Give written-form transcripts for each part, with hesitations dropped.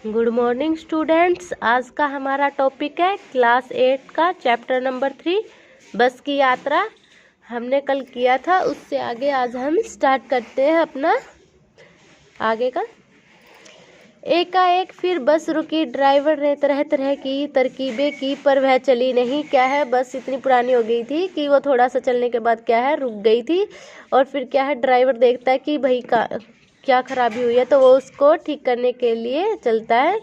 Good morning students. आज का हमारा टॉपिक है क्लास 8 का चैप्टर नंबर 3 बस की यात्रा। हमने कल किया था, उससे आगे आज हम स्टार्ट करते हैं अपना आगे का। एकाएक फिर बस रुकी, ड्राइवर ने तरह तरह की तरकीबें की पर वह चली नहीं। क्या है, बस इतनी पुरानी हो गई थी कि वो थोड़ा सा चलने के बाद क्या है रुक गई थी। और फिर क्या है, ड्राइवर देखता है कि भाई का क्या खराबी हुई है, तो वो उसको ठीक करने के लिए चलता है।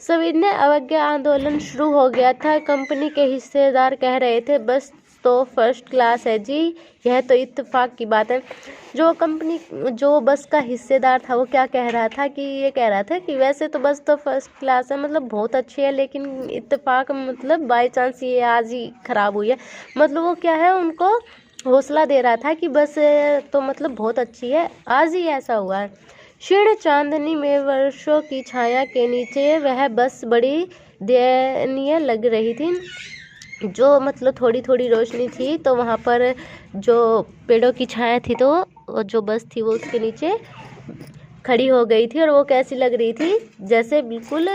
सविनय अवज्ञा आंदोलन शुरू हो गया था। कंपनी के हिस्सेदार कह रहे थे बस तो फर्स्ट क्लास है जी। यह तो इत्तेफाक की बात है। जो बस का हिस्सेदार था वो क्या कह रहा था कि ये कह रहा था कि वैसे तो बस तो फर्स्ट क्लास है, मतलब बहुत अच्छी है, लेकिन इत्तेफाक मतलब बाय चांस ये आज ही खराब हुई है। मतलब वो क्या है, उनको हौसला दे रहा था कि बस तो मतलब बहुत अच्छी है, आज ही ऐसा हुआ है। क्षीण चांदनी में वर्षों की छाया के नीचे वह बस बड़ी दयनीय लग रही थी। जो मतलब थोड़ी थोड़ी रोशनी थी, तो वहाँ पर जो पेड़ों की छाया थी, तो जो बस थी वो उसके नीचे खड़ी हो गई थी। और वो कैसी लग रही थी, जैसे बिल्कुल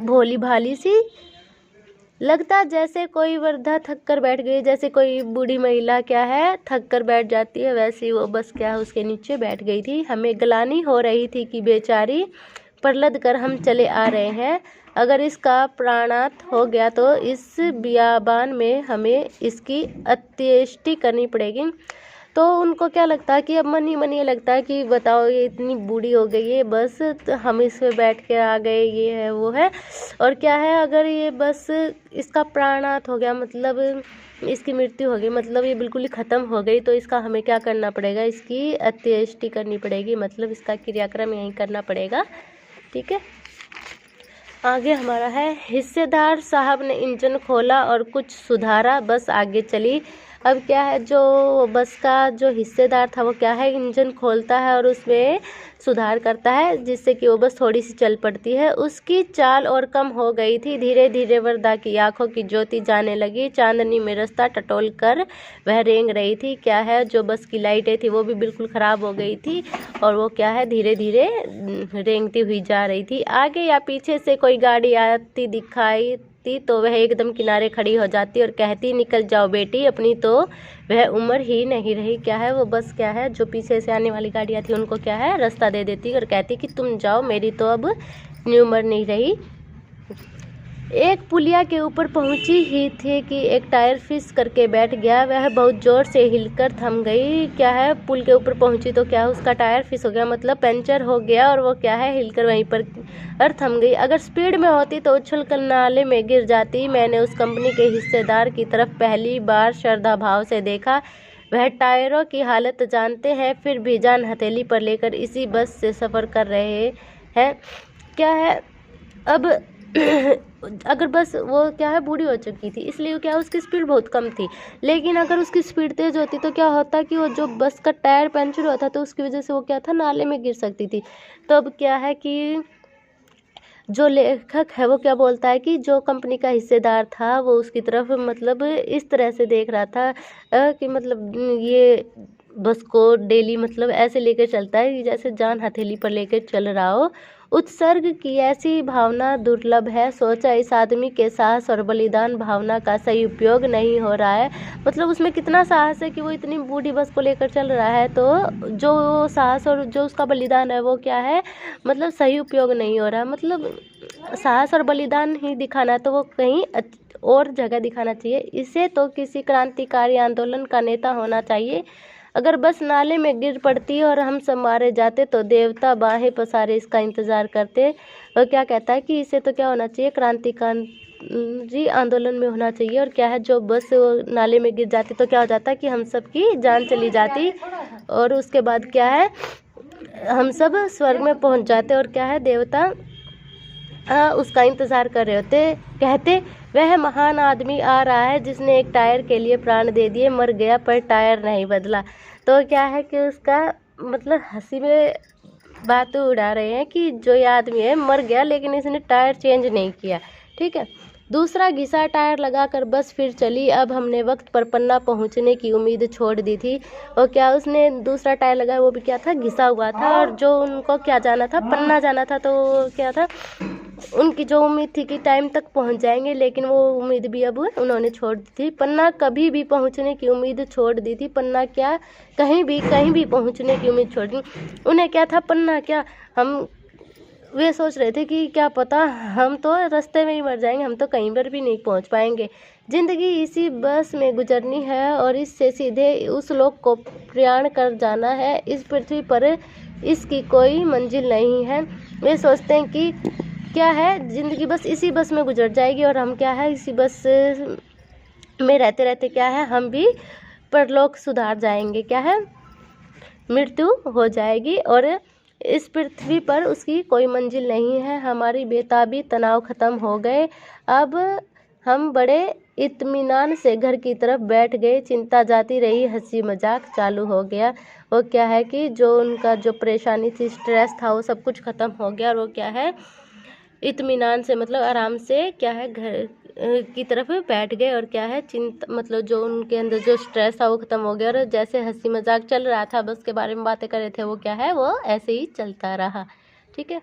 भोली भाली सी, लगता जैसे कोई वृद्धा थक कर बैठ गई, जैसे कोई बूढ़ी महिला क्या है थक कर बैठ जाती है, वैसी वो बस क्या है उसके नीचे बैठ गई थी। हमें ग्लानि हो रही थी कि बेचारी पर लद कर हम चले आ रहे हैं। अगर इसका प्राणात हो गया तो इस बियाबान में हमें इसकी अंत्येष्टि करनी पड़ेगी। तो उनको क्या लगता है कि अब मन ही मन ये लगता है कि बताओ ये इतनी बूढ़ी हो गई है बस, तो हम इस पे बैठ के आ गए, ये है वो है। और क्या है, अगर ये बस इसका प्राणात हो गया, मतलब इसकी मृत्यु हो गई, मतलब ये बिल्कुल ही ख़त्म हो गई, तो इसका हमें क्या करना पड़ेगा, इसकी अंत्येष्टि करनी पड़ेगी, मतलब इसका क्रियाक्रम यहीं करना पड़ेगा। ठीक है, आगे हमारा है। हिस्सेदार साहब ने इंजन खोला और कुछ सुधारा, बस आगे चली। अब क्या है, जो बस का जो हिस्सेदार था वो क्या है, इंजन खोलता है और उसमें सुधार करता है, जिससे कि वो बस थोड़ी सी चल पड़ती है। उसकी चाल और कम हो गई थी। धीरे धीरे वरदा की आंखों की ज्योति जाने लगी। चांदनी में रास्ता टटोल कर वह रेंग रही थी। क्या है, जो बस की लाइटें थी वो भी बिल्कुल ख़राब हो गई थी, और वो क्या है धीरे धीरे रेंगती हुई जा रही थी। आगे या पीछे से कोई गाड़ी आती दिखाई दी तो वह एकदम किनारे खड़ी हो जाती और कहती, निकल जाओ बेटी, अपनी तो वह उम्र ही नहीं रही। क्या है, वो बस क्या है, जो पीछे से आने वाली गाड़ियाँ थी उनको क्या है रास्ता दे देती और कहती कि तुम जाओ, मेरी तो अब इतनी उम्र नहीं रही। एक पुलिया के ऊपर पहुंची ही थी कि एक टायर फिस करके बैठ गया। वह बहुत जोर से हिलकर थम गई। क्या है, पुल के ऊपर पहुंची तो क्या उसका टायर फिस हो गया, मतलब पंचर हो गया, और वो क्या है हिलकर वहीं पर थम गई। अगर स्पीड में होती तो उछल कर नाले में गिर जाती। मैंने उस कंपनी के हिस्सेदार की तरफ पहली बार श्रद्धा भाव से देखा। वह टायरों की हालत जानते हैं, फिर भी जान हथेली पर लेकर इसी बस से सफ़र कर रहे हैं। क्या है, अब अगर बस वो क्या है बूढ़ी हो चुकी थी, इसलिए क्या उसकी स्पीड बहुत कम थी, लेकिन अगर उसकी स्पीड तेज़ होती तो क्या होता कि वो जो बस का टायर पंचर होता तो उसकी वजह से वो क्या था नाले में गिर सकती थी। तो अब क्या है कि जो लेखक है वो क्या बोलता है कि जो कंपनी का हिस्सेदार था वो उसकी तरफ मतलब इस तरह से देख रहा था कि मतलब ये बस को डेली मतलब ऐसे लेकर चलता है जैसे जान हथेली पर लेकर चल रहा हो। उत्सर्ग की ऐसी भावना दुर्लभ है। सोचा इस आदमी के साहस और बलिदान भावना का सही उपयोग नहीं हो रहा है। मतलब उसमें कितना साहस है कि वो इतनी बूढ़ी बस को लेकर चल रहा है, तो जो साहस और जो उसका बलिदान है वो क्या है, मतलब सही उपयोग नहीं हो रहा। मतलब साहस और बलिदान ही दिखाना है तो वो कहीं और जगह दिखाना चाहिए। इसे तो किसी क्रांतिकारी आंदोलन का नेता होना चाहिए। अगर बस नाले में गिर पड़ती और हम सब मारे जाते तो देवता बाहें पसारे इसका इंतज़ार करते। और क्या कहता है कि इसे तो क्या होना चाहिए, क्रांतिकारी आंदोलन में होना चाहिए। और क्या है, जो बस नाले में गिर जाती तो क्या हो जाता कि हम सब की जान चली जाती, और उसके बाद क्या है हम सब स्वर्ग में पहुंच जाते, और क्या है देवता उसका इंतज़ार कर रहे होते। कहते, वह महान आदमी आ रहा है जिसने एक टायर के लिए प्राण दे दिए, मर गया पर टायर नहीं बदला। तो क्या है कि उसका मतलब हंसी में बातें उड़ा रहे हैं कि जो ये आदमी है मर गया लेकिन इसने टायर चेंज नहीं किया। ठीक है, दूसरा घिसा टायर लगाकर बस फिर चली। अब हमने वक्त पर पन्ना पहुंचने की उम्मीद छोड़ दी थी। और क्या उसने दूसरा टायर लगाया, वो भी क्या था, घिसा हुआ था। और जो उनको क्या जाना था, पन्ना जाना था, तो क्या था, उनकी जो उम्मीद थी कि टाइम तक पहुंच जाएंगे, लेकिन वो उम्मीद भी अब उन्होंने छोड़ दी थी। पन्ना कभी भी पहुंचने की उम्मीद छोड़ दी थी। पन्ना क्या, कहीं भी पहुंचने की उम्मीद छोड़ दी। उन्हें क्या था, पन्ना क्या, हम वे सोच रहे थे कि क्या पता हम तो रास्ते में ही मर जाएंगे, हम तो कहीं पर भी नहीं पहुंच पाएंगे। जिंदगी इसी बस में गुजरनी है और इससे सीधे उस लोक को प्रयाण कर जाना है। इस पृथ्वी पर इसकी कोई मंजिल नहीं है। वे सोचते हैं कि क्या है, जिंदगी बस इसी बस में गुजर जाएगी और हम क्या है, इसी बस में रहते रहते क्या है, हम भी परलोक सुधार जाएंगे, क्या है, मृत्यु हो जाएगी और इस पृथ्वी पर उसकी कोई मंजिल नहीं है। हमारी बेताबी तनाव खत्म हो गए। अब हम बड़े इत्मीनान से घर की तरफ बैठ गए। चिंता जाती रही, हंसी मजाक चालू हो गया। वो क्या है कि जो उनका जो परेशानी थी, स्ट्रेस था, वो सब कुछ खत्म हो गया। और वो क्या है, इत्मीनान से मतलब आराम से क्या है, घर की तरफ बैठ गए। और क्या है, चिंता मतलब जो उनके अंदर जो स्ट्रेस था वो खत्म हो गया। और जैसे हंसी मजाक चल रहा था, बस के बारे में बातें कर रहे थे, वो क्या है, वो ऐसे ही चलता रहा। ठीक है।